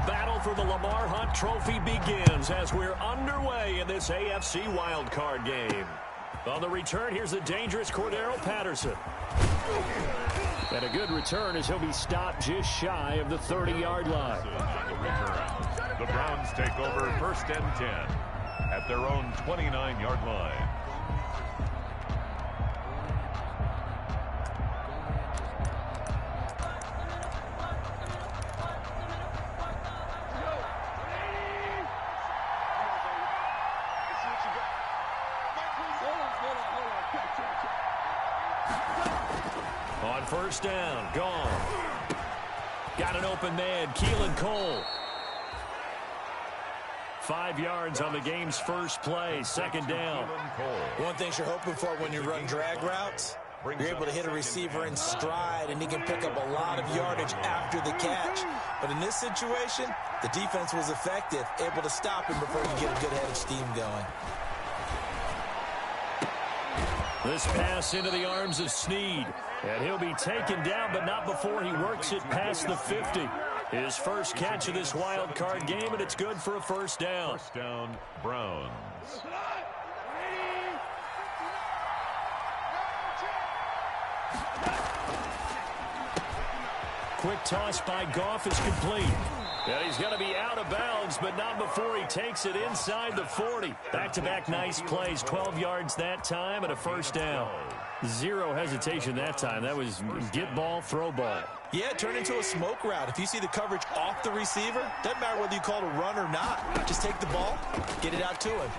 battle for the Lamar Hunt Trophy begins as we're underway in this AFC wildcard game. On the return, here's the dangerous Cordero Patterson. And a good return as he'll be stopped just shy of the 30-yard line. The Browns take over 1st and 10 at their own 29-yard line. On 1st down, gone. Got an open man, Keelan Cole. 5 yards on the game's first play, 2nd down. One thing you're hoping for when you run drag routes, you're able to hit a receiver in stride, and he can pick up a lot of yardage after the catch. But in this situation, the defense was effective, able to stop him before he get a good head of steam going. This pass into the arms of Snead. And he'll be taken down, but not before he works it past the 50. His first catch of this wild card game, and it's good for a 1st down. 1st down, Browns. Quick toss by Goff is complete. And he's going to be out of bounds, but not before he takes it inside the 40. Back-to-back nice plays, 12 yards that time, and a 1st down. Zero hesitation that time. That was get ball, throw ball. Yeah, turn into a smoke route. If you see the coverage off the receiver, doesn't matter whether you call it a run or not. Just take the ball, get it out to him.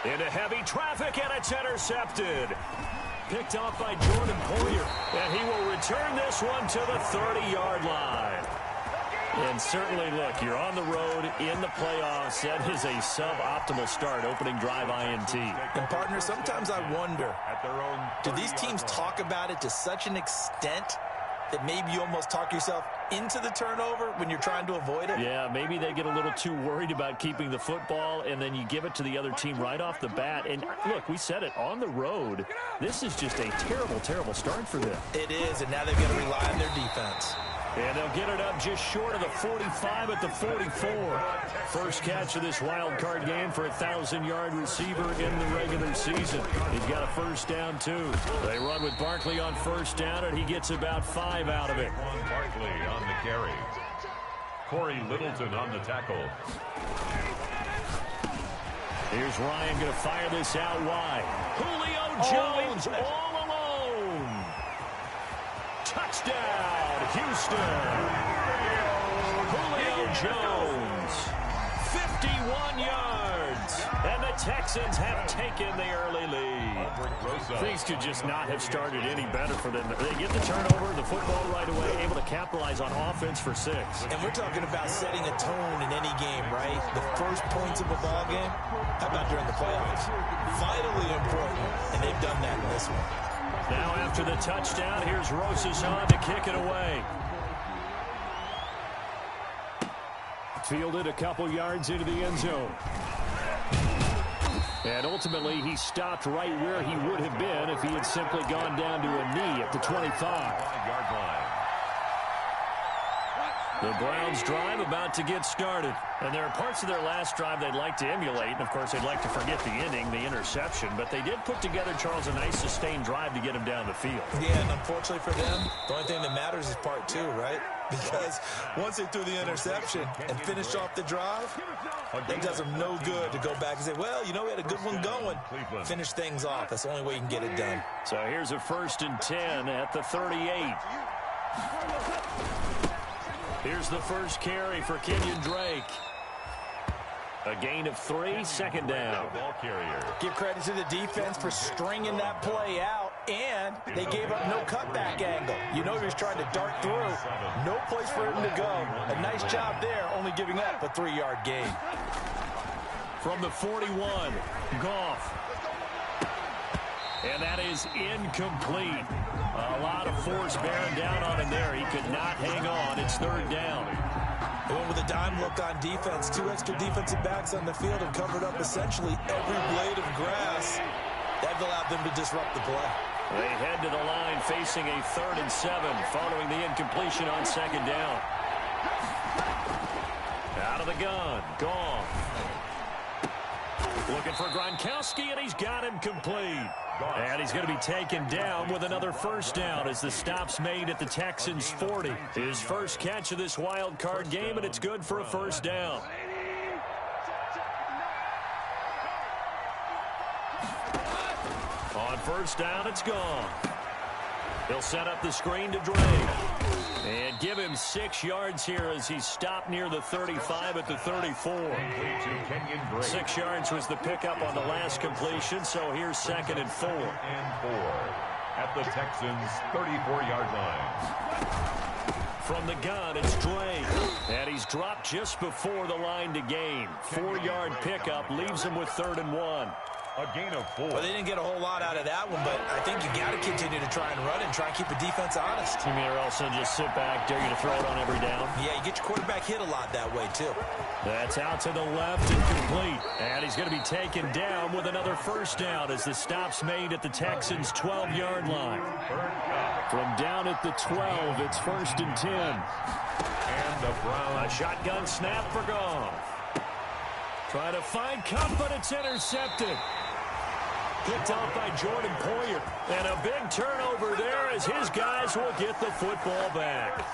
Into heavy traffic, and it's intercepted. Picked off by Jordan Poyer. And he will return this one to the 30-yard line. And certainly, look, you're on the road in the playoffs. That is a suboptimal start, opening drive INT. And, partner, sometimes I wonder, do these teams talk about it to such an extent that maybe you almost talk yourself into the turnover when you're trying to avoid it? Yeah, maybe they get a little too worried about keeping the football, and then you give it to the other team right off the bat. And, look, we said it, on the road, this is just a terrible, terrible start for them. It is, and now they've got to rely on their defense. And they'll get it up just short of the 45 at the 44. First catch of this wild card game for a 1,000-yard receiver in the regular season. He's got a 1st down, too. They run with Barkley on 1st down, and he gets about 5 out of it. Barkley on the carry. Corey Littleton on the tackle. Here's Ryan going to fire this out wide. Julio Jones all alone. Touchdown, Houston. Julio Jones, 51 yards. And the Texans have taken the early lead. Things could just not have started any better for them. They get the turnover, the football right away, able to capitalize on offense for 6. And we're talking about setting a tone in any game, right? The first points of a ball game, how about during the playoffs? Vitally important, and they've done that in this one. Now after the touchdown, here's Rosas on to kick it away. Fielded a couple yards into the end zone. And ultimately, he stopped right where he would have been if he had simply gone down to a knee at the 25-yard line. The Browns drive about to get started. And there are parts of their last drive they'd like to emulate. And, of course, they'd like to forget the inning, the interception. But they did put together, Charles, a nice sustained drive to get him down the field. Yeah, and unfortunately for them, the only thing that matters is part 2, right? Because once they threw the interception and finished off the drive, that does them no good to go back and say, well, you know, we had a good one going. Finish things off. That's the only way you can get it done. So here's a 1st and 10 at the 38. Here's the first carry for Kenyon Drake. A gain of 3, 2nd down. Give credit to the defense for stringing that play out, and they gave up no cutback angle. You know he was trying to dart through. No place for him to go. A nice job there, only giving up a 3-yard gain. From the 41, Goff. And that is incomplete. A lot of force bearing down on him there. He could not hang on. It's 3rd down. They went with a dime look on defense. 2 extra defensive backs on the field and covered up essentially every blade of grass. That allowed them to disrupt the play. They head to the line facing a 3rd and 7 following the incompletion on 2nd down. the gun. Goff. Looking for Gronkowski, and he's got him complete. And he's going to be taken down with another first down as the stop's made at the Texans' 40. His first catch of this wild card game, and it's good for a first down. On first down, it's gone. He'll set up the screen to Drake. And give him 6 yards here as he's stopped near the 35 at the 34. 6 yards was the pickup on the last completion, so here's 2nd and 4. At the Texans' 34-yard line. From the gun, it's Drake. And he's dropped just before the line to gain. 4-yard pickup leaves him with 3rd and 1. A gain of 4. Well, they didn't get a whole lot out of that one, but I think you got to continue to try and run and try and keep the defense honest. You mean, or else they'll just sit back, dare you to throw it on every down? Yeah, you get your quarterback hit a lot that way, too. That's out to the left and complete. And he's going to be taken down with another first down as the stop's made at the Texans' 12-yard line. From down at the 12, it's 1st and 10. And the Browns. A shotgun snap for Goff. Trying to find Cup, but it's intercepted. Picked off by Jordan Poyer. And a big turnover there as his guys will get the football back.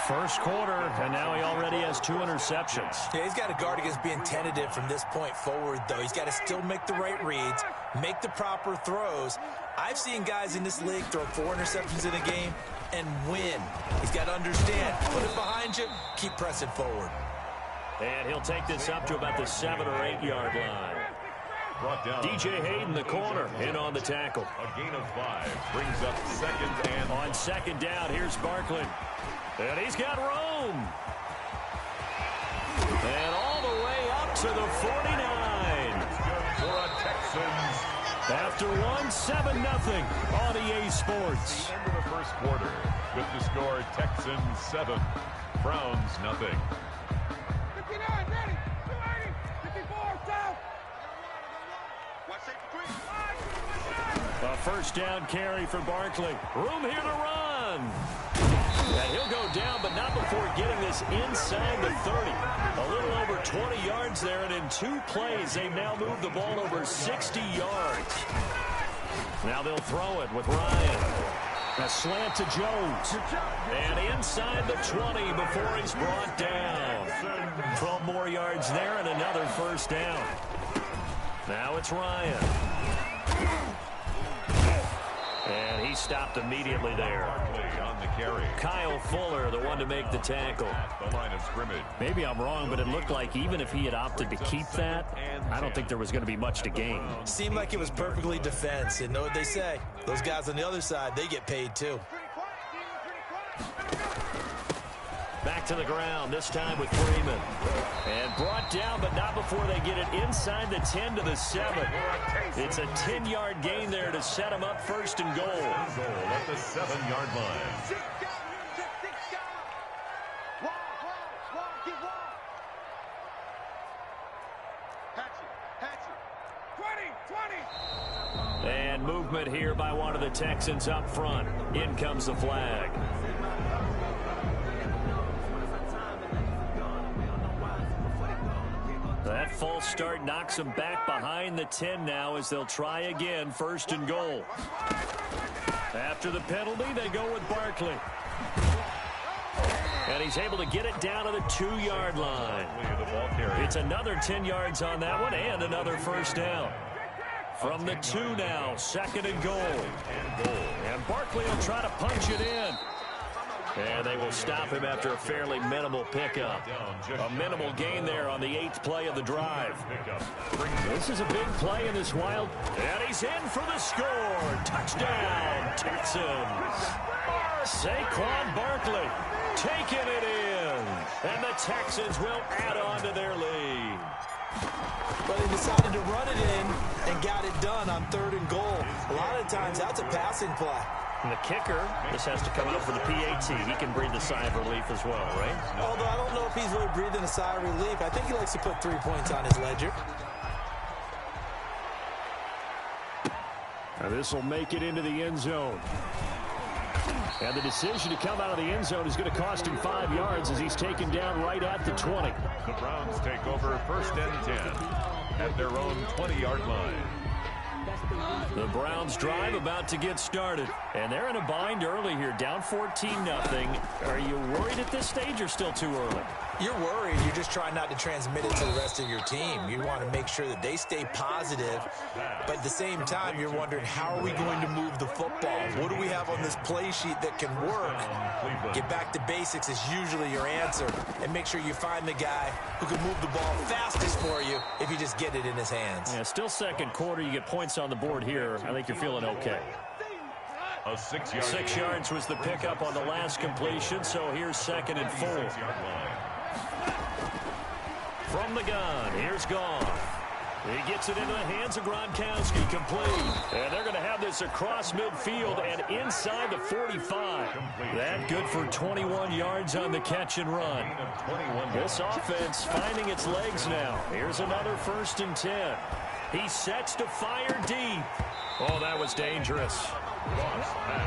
First quarter, and now he already has 2 interceptions. Yeah, he's got to guard against being tentative from this point forward, though. He's got to still make the right reads, make the proper throws. I've seen guys in this league throw 4 interceptions in a game and win. He's got to understand, put it behind you, keep pressing forward. And he'll take this up to about the 7 or 8 yard line. DJ Hayden, the corner, in on the tackle. A gain of 5 brings up 2nd and... On 2nd down, here's Barkley. And he's got room. And all the way up to the 49. For a Texans. After 1-7-0 on EA Sports. The end of the first quarter with the score Texans 7, Browns 0. A first down carry for Barkley. Room here to run. And he'll go down, but not before getting this inside the 30. A little over 20 yards there, and in 2 plays, they've now moved the ball over 60 yards. Now they'll throw it with Ryan. A slant to Jones. And inside the 20 before he's brought down. 12 more yards there and another first down. Now it's Ryan. And he stopped immediately there. On the carry. Kyle Fuller, the one to make the tackle. The line of scrimmage. Maybe I'm wrong, but it looked like even if he had opted to keep that, I don't think there was going to be much to gain. Seemed like it was perfectly defense. And know what they say? Those guys on the other side, they get paid too. Back to the ground, this time with Freeman. And brought down, but not before they get it inside the 10 to the 7. It's a 10-yard gain there to set them up 1st and goal. At the 7-yard line. And movement here by one of the Texans up front. In comes the flag. That false start knocks them back behind the 10 now as they'll try again, 1st and goal. After the penalty, they go with Barkley. And he's able to get it down to the 2-yard line. It's another 10 yards on that one and another first down. From the 2 now, 2nd and goal. And Barkley will try to punch it in. And they will stop him after a fairly minimal pickup. A minimal gain there on the 8th play of the drive. This is a big play in this wild. And he's in for the score. Touchdown, Texans. Saquon Barkley taking it in. And the Texans will add on to their lead. But they decided to run it in and got it done on 3rd and goal. A lot of times that's a passing play. And the kicker, this has to come out for the PAT. He can breathe a sigh of relief as well, right? Although I don't know if he's really breathing a sigh of relief. I think he likes to put 3 points on his ledger. Now this will make it into the end zone. And the decision to come out of the end zone is going to cost him 5 yards as he's taken down right at the 20. The Browns take over 1st and 10 at their own 20-yard line. The Browns drive about to get started. And they're in a bind early here, down 14-0. Are you worried at this stage or still too early? You're worried. You're just trying not to transmit it to the rest of your team. You want to make sure that they stay positive, but at the same time, you're wondering, how are we going to move the football? What do we have on this play sheet that can work? Get back to basics is usually your answer, and make sure you find the guy who can move the ball fastest for you if you just get it in his hands. Yeah, still second quarter. You get points on the board here. I think you're feeling okay. A 6-yard 6 yards was the pickup on the last completion, so here's 2nd and 4. From the gun, here's Goff. He gets it into the hands of Gronkowski, complete. And they're going to have this across midfield and inside the 45. That good for 21 yards on the catch and run. This offense finding its legs now. Here's another 1st and 10. He sets to fire deep. Oh, that was dangerous.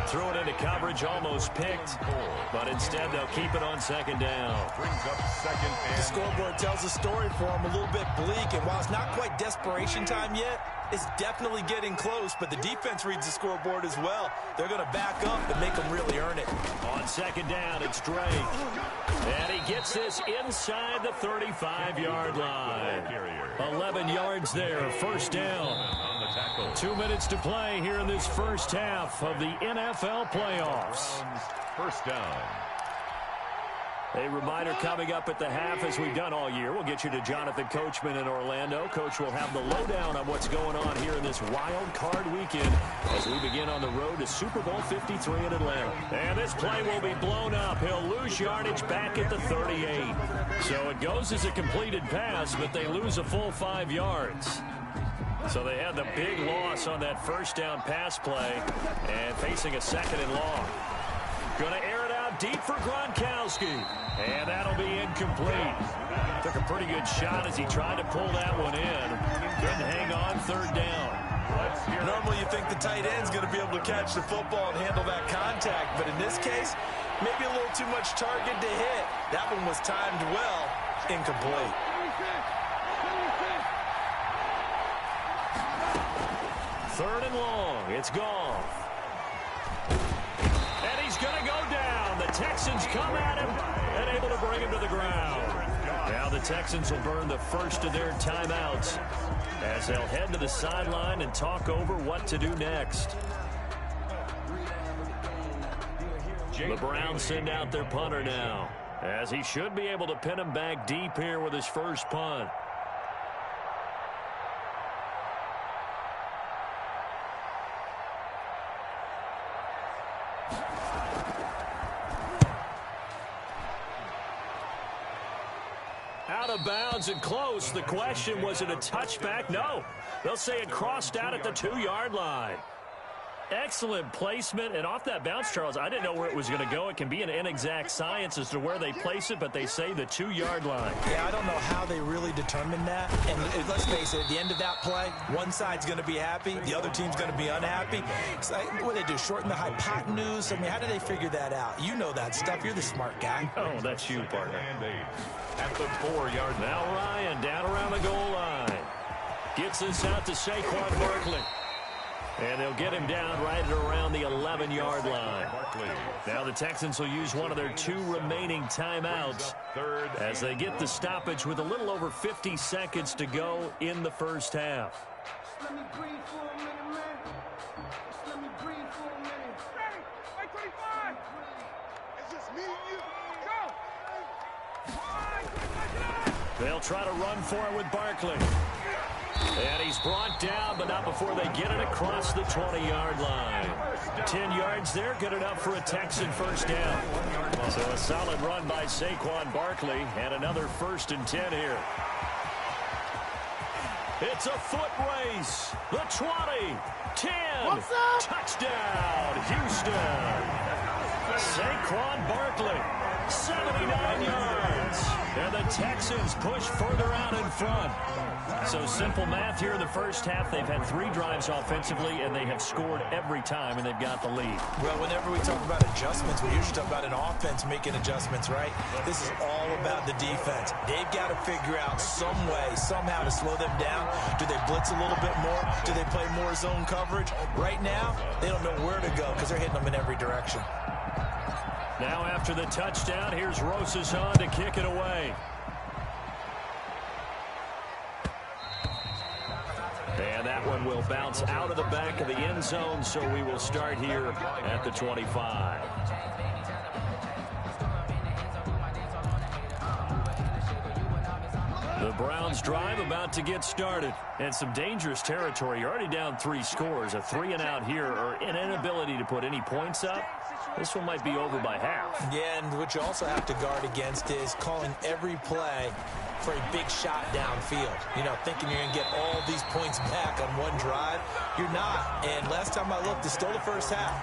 Threw it into coverage, almost picked, but instead they'll keep it on 2nd down. Brings up 2nd and The scoreboard tells the story for him, a little bit bleak, and while it's not quite desperation time yet, it's definitely getting close, but the defense reads the scoreboard as well. They're going to back up and make them really earn it. On 2nd down, it's Drake. And he gets this inside the 35-yard line. 11 yards there, 1st down. 2 minutes to play here in this first half of the NFL playoffs. 1st down. A reminder coming up at the half, as we've done all year. We'll get you to Jonathan Coachman in Orlando. Coach will have the lowdown on what's going on here in this wild card weekend as we begin on the road to Super Bowl 53 in Atlanta. And this play will be blown up. He'll lose yardage back at the 38. So it goes as a completed pass, but they lose a full 5 yards. So they had the big loss on that 1st down pass play and facing a 2nd and long. Going to air it out deep for Gronkowski. And that'll be incomplete. Took a pretty good shot as he tried to pull that one in. Couldn't hang on, 3rd down. Normally you think the tight end's going to be able to catch the football and handle that contact, but in this case, maybe a little too much target to hit. That one was timed well, incomplete. Third and long, it's Goff. And he's going to go down. The Texans come at him and able to bring him to the ground. Now the Texans will burn the first of their timeouts as they'll head to the sideline and talk over what to do next. The Browns send out their punter now, as he should be able to pin him back deep here with his first punt. Out of bounds and close. The question, was it a touchback? No. They'll say it crossed out at the 2-yard line. Excellent placement, and off that bounce, Charles, I didn't know where it was going to go. It can be an inexact science as to where they place it, but they say the 2-yard line. Yeah, I don't know how they really determined that. And let's face it, at the end of that play, one side's going to be happy, the other team's going to be unhappy. So, what do they do, shorten the hypotenuse? I mean, how do they figure that out? You know that stuff. You're the smart guy. Oh, that's you, partner. At the 4-yard line. Now Ryan down around the goal line. Gets this out to Saquon Barkley. And they'll get him down right at around the 11-yard line. Now the Texans will use one of their 2 remaining timeouts as they get the stoppage with a little over 50 seconds to go in the first half. Let me breathe for a minute, man. Just let me breathe for a minute. Ready? 25. It's just me and you. Go. They'll try to run for it with Barkley. And he's brought down, but not before they get it across the 20-yard line. 10 yards there, good enough for a Texan first down. So a solid run by Saquon Barkley, and another 1st and 10 here. It's a foot race. The 20, 10, touchdown, Houston. Saquon Barkley 79 yards. And the Texans push further out in front. So simple math here in the first half. They've had 3 drives offensively, and they have scored every time, and they've got the lead. Well, whenever we talk about adjustments, we usually talk about an offense making adjustments, right? This is all about the defense. They've got to figure out some way, somehow to slow them down. Do they blitz a little bit more? Do they play more zone coverage? Right now, they don't know where to go because they're hitting them in every direction. Now after the touchdown, here's Rosazon to kick it away. And that one will bounce out of the back of the end zone, so we will start here at the 25. The Browns drive about to get started. And some dangerous territory. You're already down 3 scores. A 3 and out here, or an inability to put any points up. This one might be over by half. Yeah, and what you also have to guard against is calling every play for a big shot downfield. You know, thinking you're going to get all these points back on one drive. You're not. And last time I looked, it's still the first half.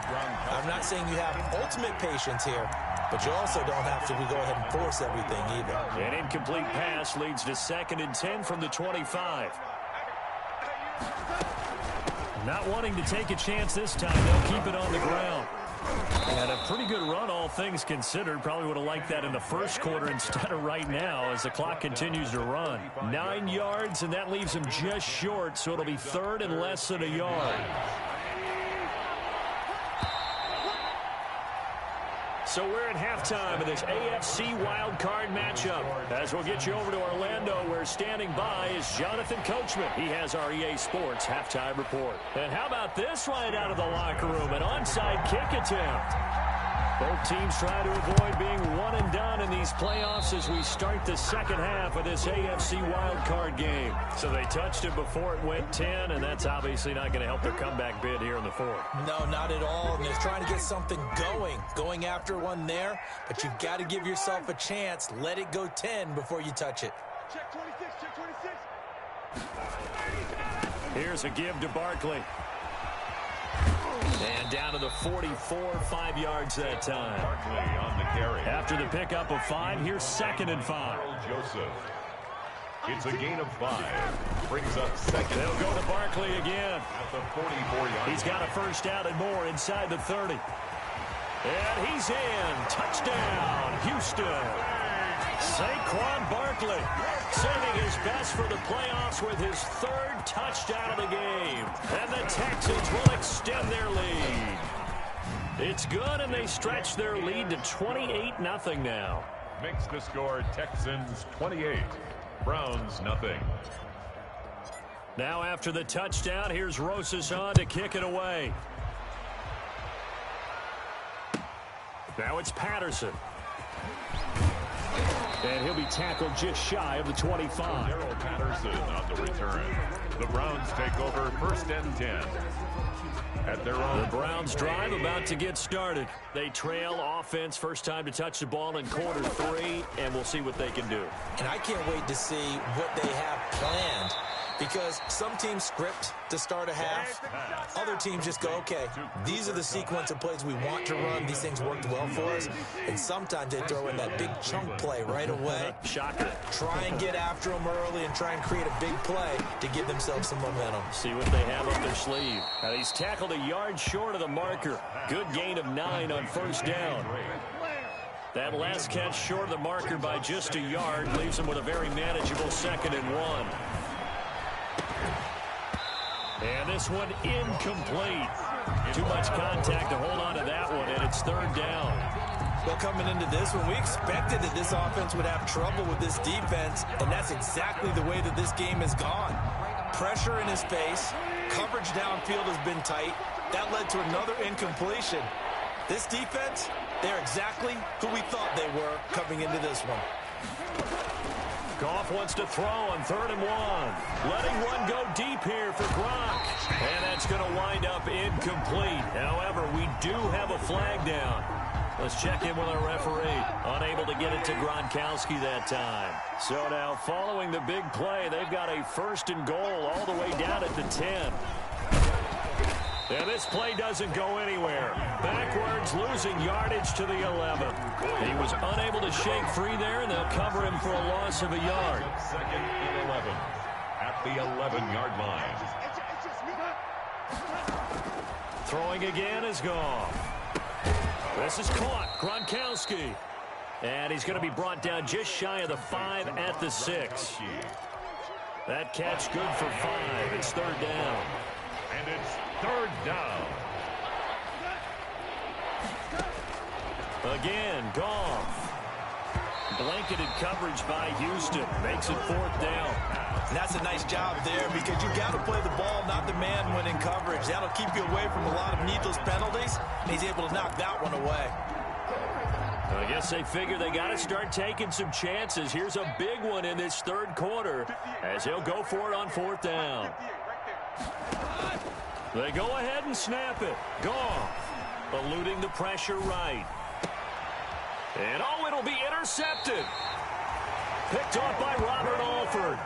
I'm not saying you have ultimate patience here, but you also don't have to go ahead and force everything either. An incomplete pass leads to 2nd and 10 from the 25. Not wanting to take a chance this time. They'll keep it on the ground. And a pretty good run, all things considered. Probably would have liked that in the first quarter instead of right now as the clock continues to run. 9 yards, and that leaves him just short, so it'll be 3rd and less than a yard. So we're at halftime of this AFC wildcard matchup. As we'll get you over to Orlando, where standing by is Jonathan Coachman. He has our EA Sports halftime report. And how about this right out of the locker room? An onside kick attempt. Both teams try to avoid being one and done in these playoffs as we start the second half of this AFC wildcard game. So they touched it before it went 10, and that's obviously not going to help their comeback bid here in the 4th. No, not at all. And they're trying to get something going after one there. But you've got to give yourself a chance. Let it go 10 before you touch it. Check 26, check 26. Here's a give to Barkley. And down to the 44, 5 yards that time. Barkley on the carry. After the pickup of 5, here's 2nd and 5. Joseph. It's a gain of 5. Brings up 2nd. They'll go to Barkley again. At the 44-yard. He's got a first down and more inside the 30. And he's in. Touchdown, Houston. Saquon Barkley saving his best for the playoffs with his 3rd touchdown of the game. And the Texans will extend their lead. It's good, and they stretch their lead to 28-0 now. Makes the score Texans 28. Browns nothing. Now after the touchdown, here's Rosazon to kick it away. Now it's Patterson. And he'll be tackled just shy of the 25. Darrell Patterson on the return. The Browns take over 1st and 10. At their own. The Browns drive about to get started. They trail offense, first time to touch the ball in quarter 3, and we'll see what they can do. And I can't wait to see what they have planned. Because some teams script to start a half. Other teams just go, okay, these are the sequence of plays we want to run. These things worked well for us. And sometimes they throw in that big chunk play right away. Shocker. Try and get after them early and try and create a big play to give themselves some momentum. See what they have up their sleeve. Now he's tackled a yard short of the marker. Good gain of 9 on first down. That last catch short of the marker by just a yard leaves him with a very manageable 2nd and 1. And this one incomplete. Too much contact to hold on to that one, and it's 3rd down. Well, coming into this one, we expected that this offense would have trouble with this defense, and that's exactly the way that this game has gone. Pressure in his face, coverage downfield has been tight. That led to another incompletion. This defense, they're exactly who we thought they were coming into this one. Goff wants to throw on 3rd and 1. Letting one go deep here for Gronk. And that's going to wind up incomplete. However, we do have a flag down. Let's check in with our referee. Unable to get it to Gronkowski that time. So now following the big play, they've got a 1st and goal all the way down at the 10. And this play doesn't go anywhere. Backwards, losing yardage to the 11. He was unable to shake free there, and they'll cover him for a loss of a yard. Second and 11 at the 11-yard line. Throwing again is gone. This is caught. Gronkowski. And he's going to be brought down just shy of the 5 at the 6. That catch good for 5. It's third down. And it's third down. Again, Goff. Blanketed coverage by Houston. Makes it fourth down. And that's a nice job there because you got to play the ball, not the man when in coverage. That'll keep you away from a lot of needless penalties, and he's able to knock that one away. I guess they figure they got to start taking some chances. Here's a big one in this third quarter as he'll go for it on fourth down. They go ahead and snap it. Goff eluding the pressure right. And it'll be intercepted. Picked off by Robert Alford.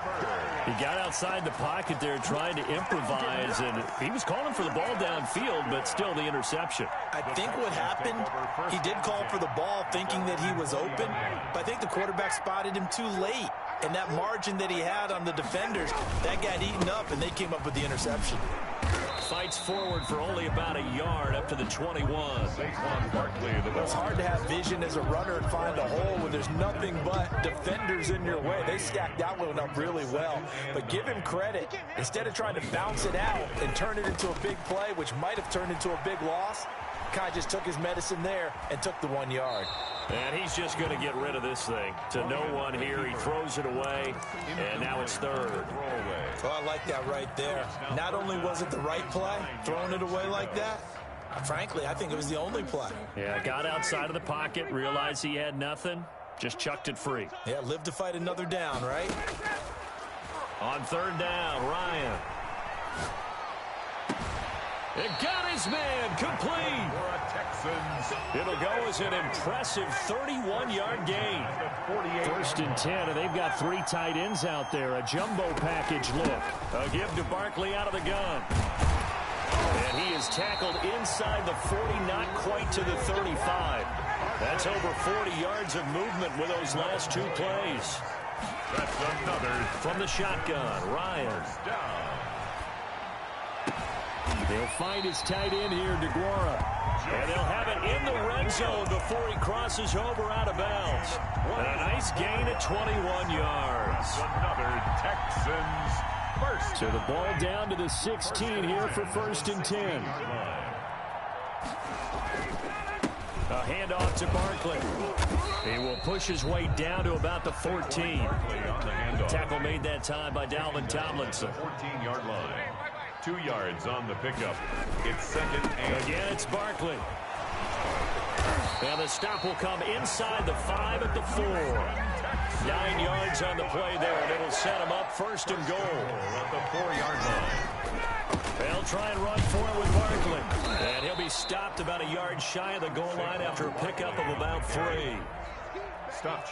He got outside the pocket there trying to improvise, and he was calling for the ball downfield, but still the interception. I think what happened, he did call for the ball thinking that he was open, but I think the quarterback spotted him too late. And that margin that he had on the defenders, that got eaten up, and they came up with the interception. Fights forward for only about a yard up to the 21. It's hard to have vision as a runner and find a hole when there's nothing but defenders in your way. They stacked that one up really well. But give him credit. Instead of trying to bounce it out and turn it into a big play, which might have turned into a big loss, Kai just took his medicine there and took the 1 yard. And he's just going to get rid of this thing. To no one here. He throws it away, and now it's third. Oh, I like that right there. Not only was it the right play, throwing it away like that, frankly, I think it was the only play. Yeah, got outside of the pocket, realized he had nothing, just chucked it free. Yeah, live to fight another down, right? On third down, Ryan. It got his man complete. It'll go as an impressive 31-yard gain. First and 10, and they've got 3 tight ends out there. A jumbo package look. A give to Barkley out of the gun. And he is tackled inside the 40, not quite to the 35. That's over 40 yards of movement with those last 2 plays. That's another. From the shotgun, Ryan. They'll find his tight end here, DeGuara. And they'll have it in the red zone before he crosses over out of bounds. And a nice gain at 21 yards. Another Texans first. So the ball down to the 16 here for first and 10. A handoff to Barkley. He will push his way down to about the 14. Tackle made that time by Dalvin Tomlinson. 14-yard line. 2 yards on the pickup. It's second and... Again, it's Barkley. And the stop will come inside the 5 at the 4. 9 yards on the play there, and it'll set him up first and goal. At the 4-yard line. They'll try and run for it with Barkley. And he'll be stopped about a yard shy of the goal line after a pickup of about 3.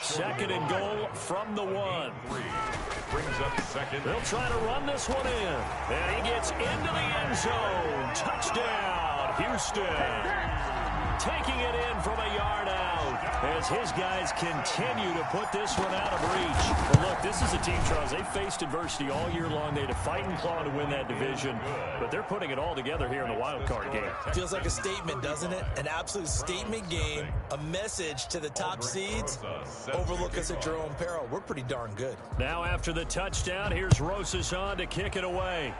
Second and goal from the 1. Brings up second. They'll try to run this one in. And he gets into the end zone. Touchdown, Houston. Taking it in from a yard out as his guys continue to put this one out of reach. Well, look, this is a team, Charles. They faced adversity all year long. They had to fight and claw to win that division, but they're putting it all together here in the wild card game. Feels like a statement, doesn't it? An absolute statement game, a message to the top seeds. Overlook us at your own peril. We're pretty darn good. Now after the touchdown, here's Rosas on to kick it away.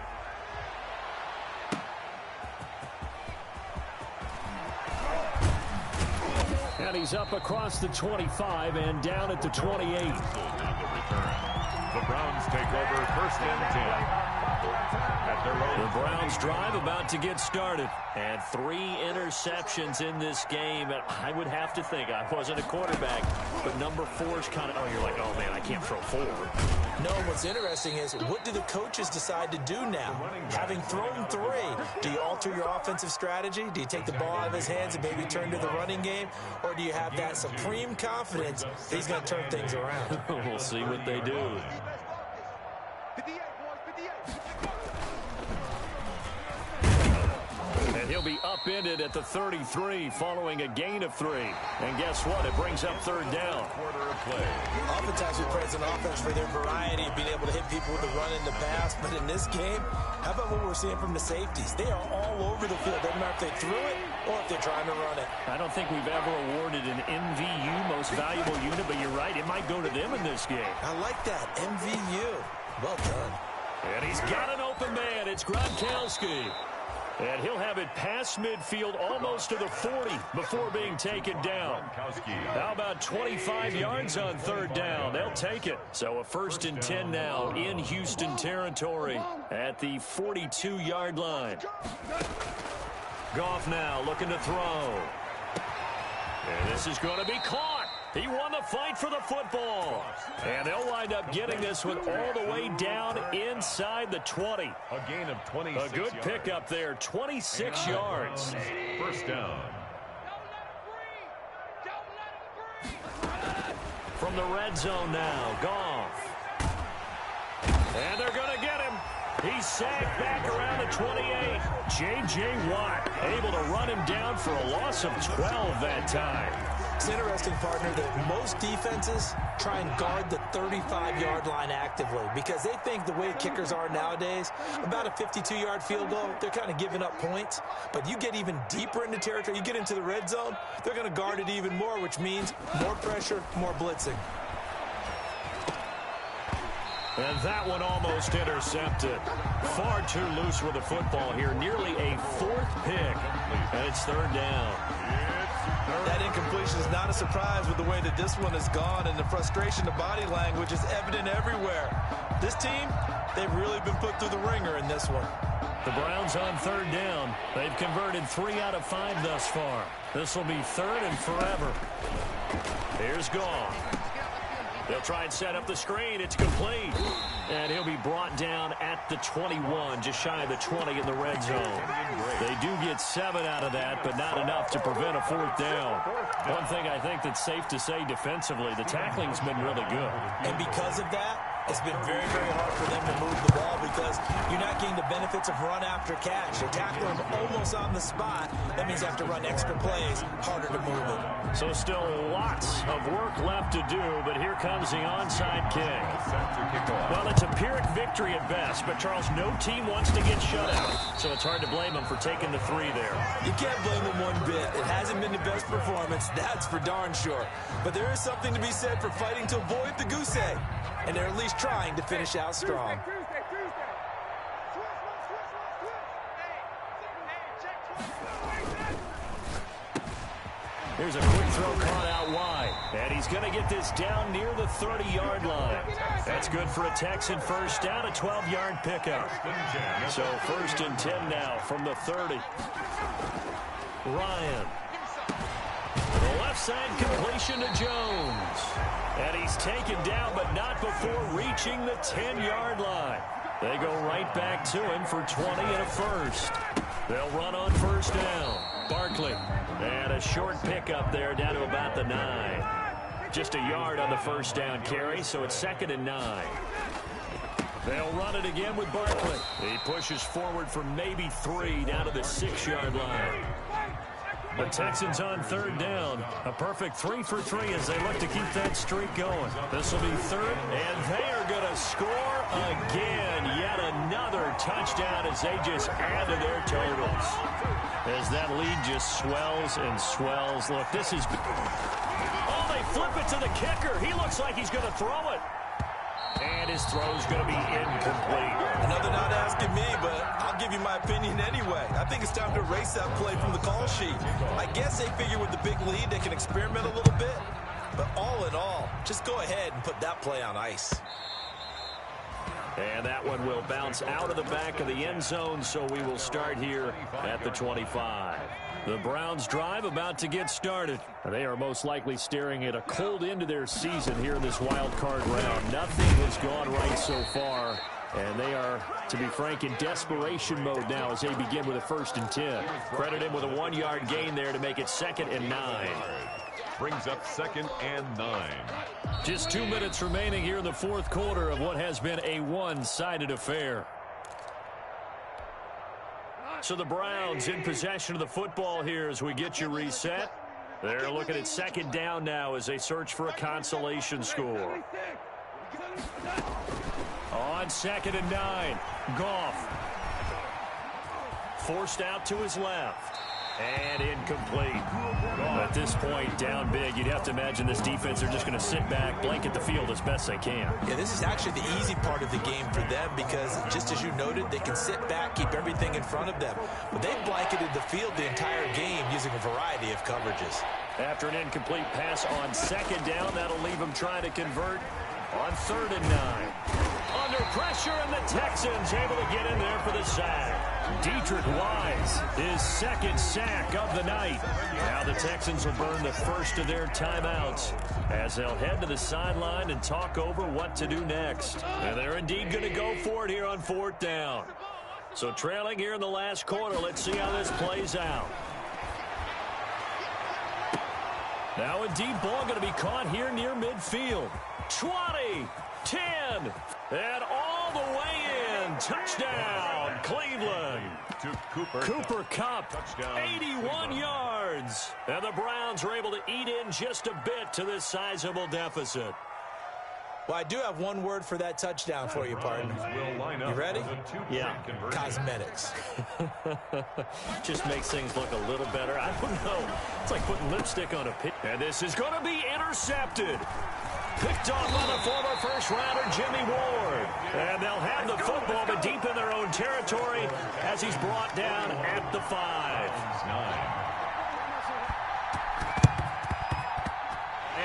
And he's up across the 25 and down at the 28. The Browns take over first and 10. The Browns drive about to get started. And 3 interceptions in this game. And I would have to think, I wasn't a quarterback, but number 4 is kind of, oh, you're like, oh, man, I can't throw 4. No, what's interesting is, what do the coaches decide to do now? Having thrown 3, do you alter your offensive strategy? Do you take the ball out of his hands and maybe turn to the running game? Or do you have that supreme confidence that he's going to turn things around? We'll see what they do. be upended at the 33 following a gain of 3. And guess what? It brings up third down. Quarter of play. Oftentimes we praise an offense for their variety of being able to hit people with the run in the pass. But in this game, how about what we're seeing from the safeties? They are all over the field. Doesn't matter if they threw it or if they're trying to run it. I don't think we've ever awarded an MVU, most valuable unit, but you're right. It might go to them in this game. I like that. MVU. Well done. And he's got an open man. It's Gronkowski. And he'll have it past midfield almost to the 40 before being taken down. How about 25 yards on third down? They'll take it. So a 1st and 10 now in Houston territory at the 42-yard line. Goff now looking to throw. And this is going to be caught. He won the fight for the football. And they'll wind up getting this one all the way down inside the 20. A gain of 26 A good yards. pickup there, 26 yards. First down. From the red zone now, Goff. And they're going to get him. He's sacked back around the 28. J.J. Watt able to run him down for a loss of 12 that time. It's interesting, partner, that most defenses try and guard the 35-yard line actively because they think the way kickers are nowadays, about a 52-yard field goal, they're kind of giving up points. But you get even deeper into territory, you get into the red zone, they're going to guard it even more, which means more pressure, more blitzing. And that one almost intercepted. Far too loose with the football here. Nearly a 4th pick. And it's third down. That incompletion is not a surprise with the way that this one has gone, and the frustration, the body language is evident everywhere. This team, they've really been put through the ringer in this one. The Browns on third down. They've converted 3 out of 5 thus far. This will be third and forever. Here's Goff. They'll try and set up the screen. It's complete. And he'll be brought down at the 21, just shy of the 20 in the red zone. They do get 7 out of that, but not enough to prevent a 4th down. One thing I think that's safe to say defensively, the tackling's been really good. And because of that, it's been very, very hard for them to move the ball because you're not getting the benefits of run after catch. They tackle them almost on the spot. That means they have to run extra plays, harder to move it. So still lots of work left to do, but here comes the onside kick. Well, it's a Pyrrhic victory at best, but Charles, no team wants to get shut out, so it's hard to blame them for taking the 3 there. You can't blame them one bit. It hasn't been the best performance, that's for darn sure. But there is something to be said for fighting to avoid the goose egg, and they're at least trying to finish out strong. Here's a quick throw caught out wide. And he's going to get this down near the 30-yard line. That's good for a Texan first down, a 12-yard pickup. So 1st and 10 now from the 30. Ryan. The left side completion to Jones. And he's taken down, but not before reaching the 10-yard line. They go right back to him for 20 and a first. They'll run on first down. Barkley. And a short pickup there down to about the 9. Just a yard on the first down carry, so it's 2nd and 9. They'll run it again with Barkley. He pushes forward for maybe 3 down to the 6-yard line. The Texans on third down. A perfect 3 for 3 as they look to keep that streak going. This will be third, and they are going to score again. Yet another touchdown as they just add to their totals. As that lead just swells and swells. Look, this is... Oh, they flip it to the kicker. He looks like he's going to throw it. And his throw's going to be incomplete. Another not asking me, but I'll give you my opinion anyway. I think it's time to erase that play from the call sheet. I guess they figure with the big lead they can experiment a little bit. But all in all, just go ahead and put that play on ice. And that one will bounce out of the back of the end zone, so we will start here at the 25. The Browns drive about to get started. They are most likely staring at a cold end to their season here in this wild card round. Nothing has gone right so far, and they are, to be frank, in desperation mode now as they begin with a 1st and 10. Credit him with a 1-yard gain there to make it 2nd and 9. Brings up 2nd and 9. Just 2 minutes remaining here in the 4th quarter of what has been a one-sided affair. So the Browns in possession of the football here as we get you reset. They're looking at second down now as they search for a consolation score. On 2nd and 9, Goff. Forced out to his left. And incomplete. At this point, down big, you'd have to imagine this defense are just going to sit back, blanket the field as best they can. Yeah, this is actually the easy part of the game for them because, just as you noted, they can sit back, keep everything in front of them. But they blanketed the field the entire game using a variety of coverages. After an incomplete pass on 2nd down, that'll leave them trying to convert on 3rd and 9. Under pressure, and the Texans able to get in there for the sack. Deatrich Wise, his 2nd sack of the night. Now the Texans will burn the first of their timeouts as they'll head to the sideline and talk over what to do next. And they're indeed going to go for it here on 4th down. So trailing here in the last quarter, let's see how this plays out. Now a deep ball going to be caught here near midfield. 20, 10, and all the way in. Touchdown, Cleveland. To Cooper Kupp, 81 yards. And the Browns are able to eat in just a bit to this sizable deficit. Well, I do have one word for that touchdown for you, partner. You ready? Yeah. Cosmetics. Just makes things look a little better. I don't know. It's like putting lipstick on a pig. And this is going to be intercepted. Picked off by the former first-rounder Jimmy Ward. And they'll have the football, but deep in their own territory as he's brought down at the 5.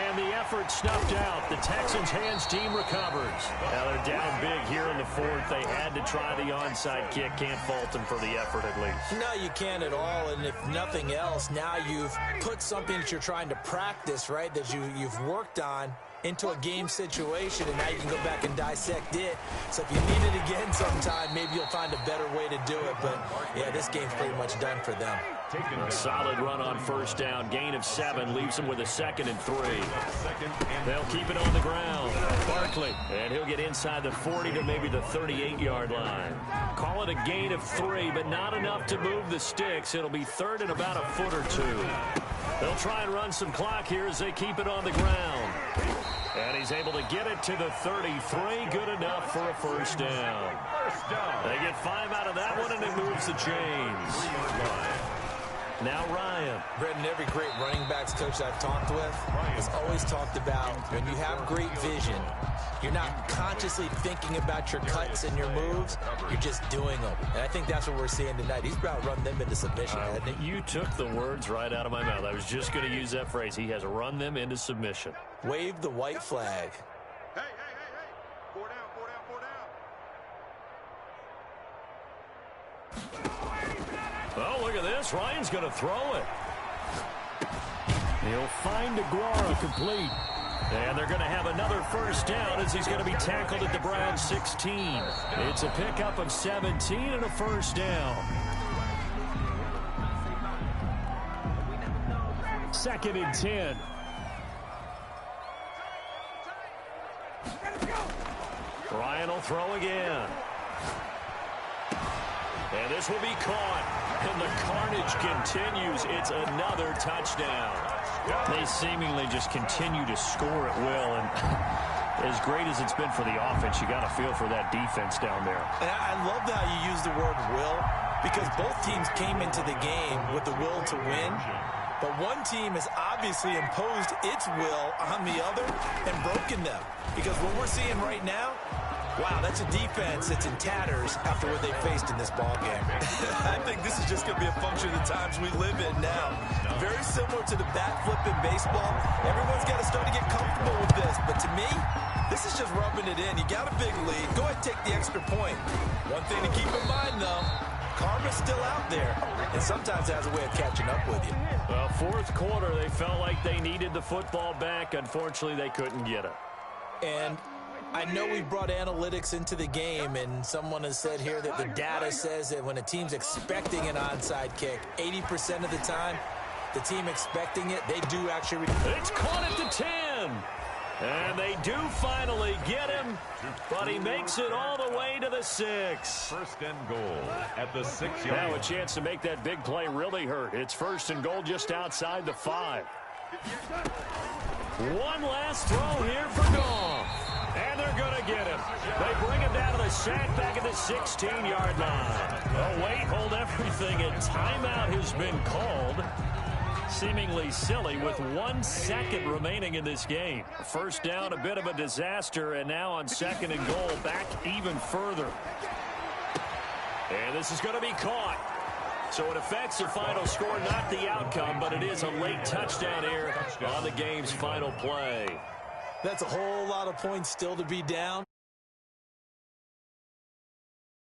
And the effort snuffed out. The Texans' hands team recovers. Now they're down big here in the 4th. They had to try the onside kick. Can't fault them for the effort at least. No, you can't at all. And if nothing else, now you've put something that you're trying to practice, right, that you've worked on into a game situation, and now you can go back and dissect it. So if you need it again sometime, maybe you'll find a better way to do it. But, yeah, this game's pretty much done for them. A solid run on 1st down. Gain of 7 leaves them with a 2nd and 3. They'll keep it on the ground. Barkley, and he'll get inside the 40 to maybe the 38-yard line. Call it a gain of 3, but not enough to move the sticks. It'll be 3rd and about a foot or 2. They'll try and run some clock here as they keep it on the ground. And he's able to get it to the 33. Good enough for a 1st down. They get 5 out of that one, and it moves the chains. Now Ryan. Brendan, every great running backs coach I've talked with has always talked about when you have great vision, you're not consciously thinking about your cuts and your moves. You're just doing them. And I think that's what we're seeing tonight. He's about to run them into submission, hasn't he? You took the words right out of my mouth. I was just going to use that phrase. He has run them into submission. Wave the white flag. Hey. 4 down, 4 down, 4 down. Oh, look at this. Ryan's going to throw it. He'll find Aguara complete. And they're going to have another 1st down as he's going to be tackled at the Browns 16. It's a pickup of 17 and a 1st down. 2nd and 10. Ryan will throw again. And this will be caught. And the carnage continues. It's another touchdown. They seemingly just continue to score at will. And as great as it's been for the offense, you got to feel for that defense down there. And I love how you use the word will, because both teams came into the game with the will to win. But one team has obviously imposed its will on the other and broken them. Because what we're seeing right now, wow, that's a defense that's in tatters after what they faced in this ballgame. I think this is just going to be a function of the times we live in now. Very similar to the bat flip in baseball. Everyone's got to start to get comfortable with this. But to me, this is just rubbing it in. You got a big lead. Go ahead and take the extra point. One thing to keep in mind, though, karma's still out there. And sometimes it has a way of catching up with you. Well, 4th quarter, they felt like they needed the football back. Unfortunately, they couldn't get it. And I know we brought analytics into the game, and someone has said here that the data says that when a team's expecting an onside kick, 80% of the time, the team expecting it, they do actually. It's caught at the 10. And they do finally get him, but he makes it all the way to the 6. First and goal at the 6-yard line. Now a chance to make that big play really hurt. It's first and goal just outside the 5. One last throw here for Goff. And they're going to get him. They bring him down to the sack back at the 16-yard line. Oh, wait, hold everything. A timeout has been called. Seemingly silly with 1 second remaining in this game. First down, a bit of a disaster, and now on second and goal, back even further. And this is going to be caught. So it affects the final score, not the outcome, but it is a late touchdown here on the game's final play. That's a whole lot of points still to be down.